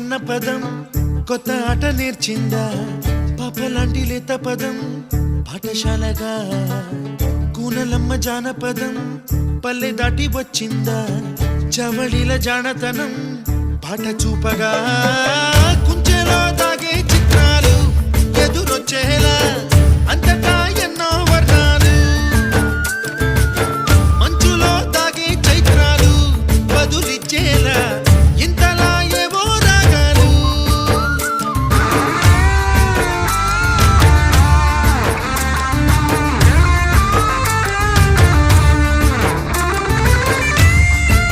అన్న పదం కొత్త ఆట నేర్చిందా పాపలాంటి లేత పదం పాఠశాలగా కూనలమ్మ జానపదం పల్లె దాటి వచ్చిందా చవళిల జానతనం పాట చూపగా కుంచెలో తాగే చిత్రాలు ఎదురొచ్చేలా అంతటా